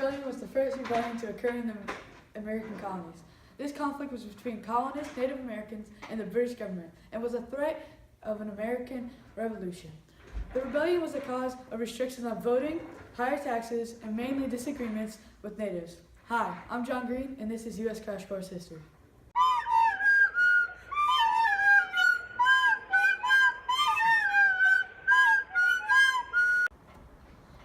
rebellion was the first rebellion to occur in the American colonies. This conflict was between colonists, Native Americans, and the British government, and was a threat of an American Revolution. The rebellion was the cause of restrictions on voting, higher taxes, and mainly disagreements with natives. Hi, I'm John Green, and this is U.S. Crash Course History.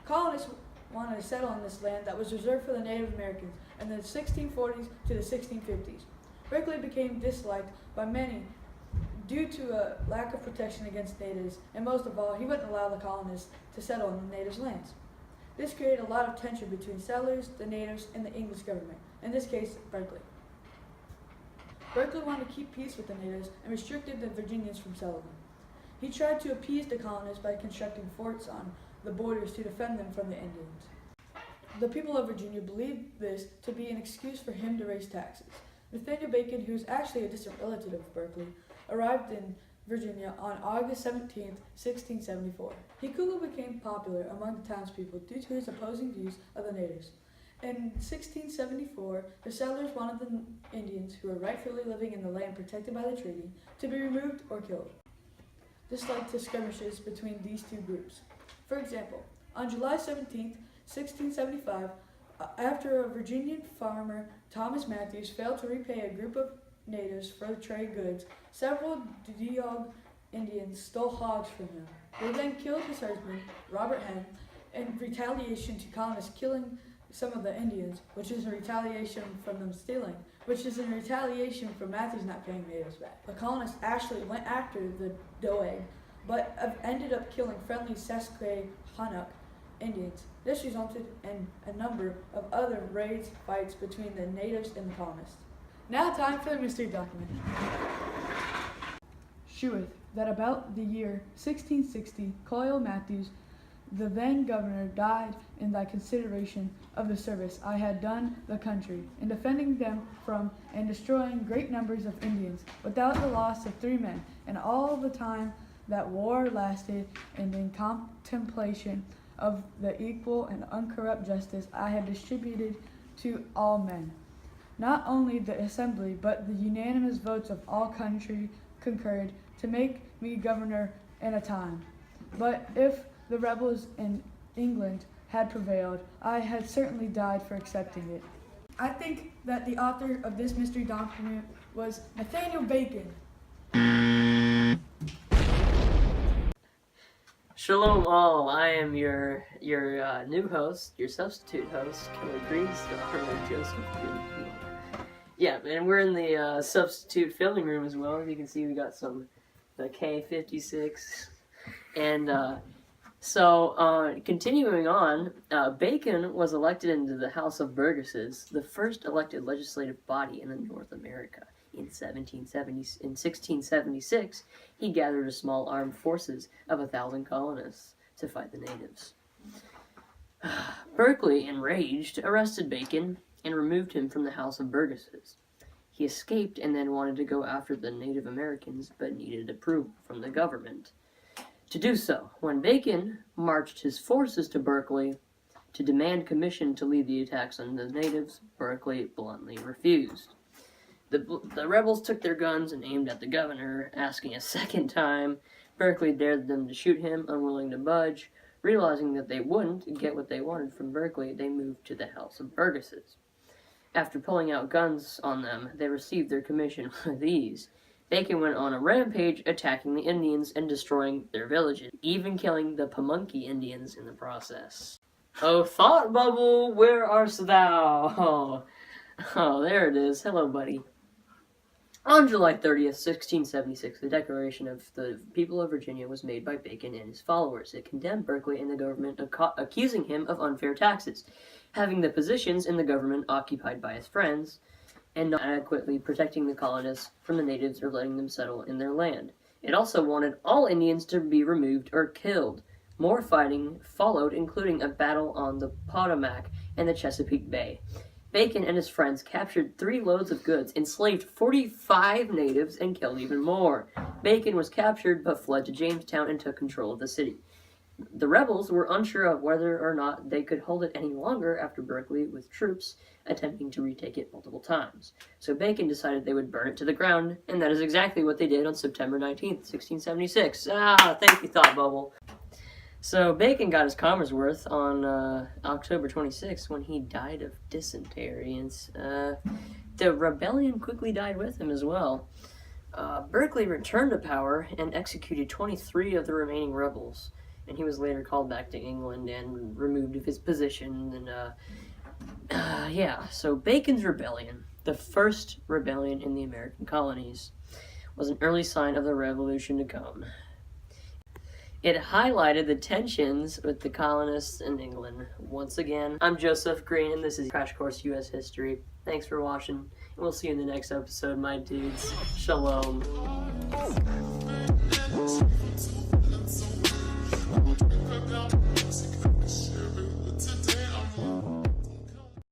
Colonists wanted to settle on this land that was reserved for the Native Americans in the 1640s to the 1650s. Berkeley became disliked by many due to a lack of protection against natives, and most of all, he wouldn't allow the colonists to settle on the natives' lands. This created a lot of tension between settlers, the natives, and the English government, in this case, Berkeley. Berkeley wanted to keep peace with the natives and restricted the Virginians from settling. He tried to appease the colonists by constructing forts on the borders to defend them from the Indians. The people of Virginia believed this to be an excuse for him to raise taxes. Nathaniel Bacon, who was actually a distant relative of Berkeley, arrived in Virginia on August 17, 1674. He quickly became popular among the townspeople due to his opposing views of the natives. In 1674, the settlers wanted the Indians, who were rightfully living in the land protected by the treaty, to be removed or killed. This led to skirmishes between these two groups. For example, on July 17, 1675, after a Virginian farmer, Thomas Matthews, failed to repay a group of natives for trade goods, several Deog Indians stole hogs from him. They then killed his husband, Robert Henn, in retaliation to colonists killing some of the Indians, which is in retaliation from them stealing, which is in retaliation for Matthews not paying natives back. The colonists actually went after the Doeg, but ended up killing friendly Susquehannock Indians. This resulted in a number of other raids, fights between the natives and the colonists. Now time for the mystery document. Sheweth that about the year 1660, Coyle Matthews, the then governor, died in thy consideration of the service I had done the country, in defending them from and destroying great numbers of Indians, without the loss of 3 men, and all the time that war lasted, and in contemplation of the equal and uncorrupt justice I had distributed to all men. Not only the assembly, but the unanimous votes of all country concurred to make me governor in a time. But if the rebels in England had prevailed, I had certainly died for accepting it. I think that the author of this mystery document was Nathaniel Bacon. Shalom all, I am your new host, your substitute host, Killer Grease, Joseph Green. Yeah, and we're in the substitute filming room as well. As you can see, we got the K-56. And continuing on, Bacon was elected into the House of Burgesses, the first elected legislative body in North America. In 1676, he gathered a small armed forces of 1,000 colonists to fight the natives. Berkeley, enraged, arrested Bacon and removed him from the House of Burgesses. He escaped and then wanted to go after the Native Americans, but needed approval from the government to do so. When Bacon marched his forces to Berkeley to demand permission to lead the attacks on the natives, Berkeley bluntly refused. The rebels took their guns and aimed at the governor, asking a second time. Berkeley dared them to shoot him, unwilling to budge. Realizing that they wouldn't get what they wanted from Berkeley, they moved to the House of Burgesses. After pulling out guns on them, they received their commission with ease. Bacon went on a rampage, attacking the Indians and destroying their villages, even killing the Pamunkey Indians in the process. Oh, thought bubble, where art thou? Oh, there it is. Hello, buddy. On July 30th, 1676, the Declaration of the People of Virginia was made by Bacon and his followers. It condemned Berkeley and the government, accusing him of unfair taxes, having the positions in the government occupied by his friends, and not adequately protecting the colonists from the natives or letting them settle in their land. It also wanted all Indians to be removed or killed. More fighting followed, including a battle on the Potomac and the Chesapeake Bay. Bacon and his friends captured 3 loads of goods, enslaved 45 natives, and killed even more. Bacon was captured but fled to Jamestown and took control of the city. The rebels were unsure of whether or not they could hold it any longer after Berkeley, with troops attempting to retake it multiple times. So Bacon decided they would burn it to the ground, and that is exactly what they did on September 19th, 1676. Thank you, Thought Bubble. So Bacon got his commerce worth on October 26th when he died of dysentery, and the rebellion quickly died with him as well. Berkeley returned to power and executed 23 of the remaining rebels, and he was later called back to England and removed of his position. And so Bacon's rebellion, the first rebellion in the American colonies, was an early sign of the revolution to come. It highlighted the tensions with the colonists in England. Once again, I'm Joseph Green, and this is Crash Course U.S. History. Thanks for watching, and we'll see you in the next episode, my dudes. Shalom.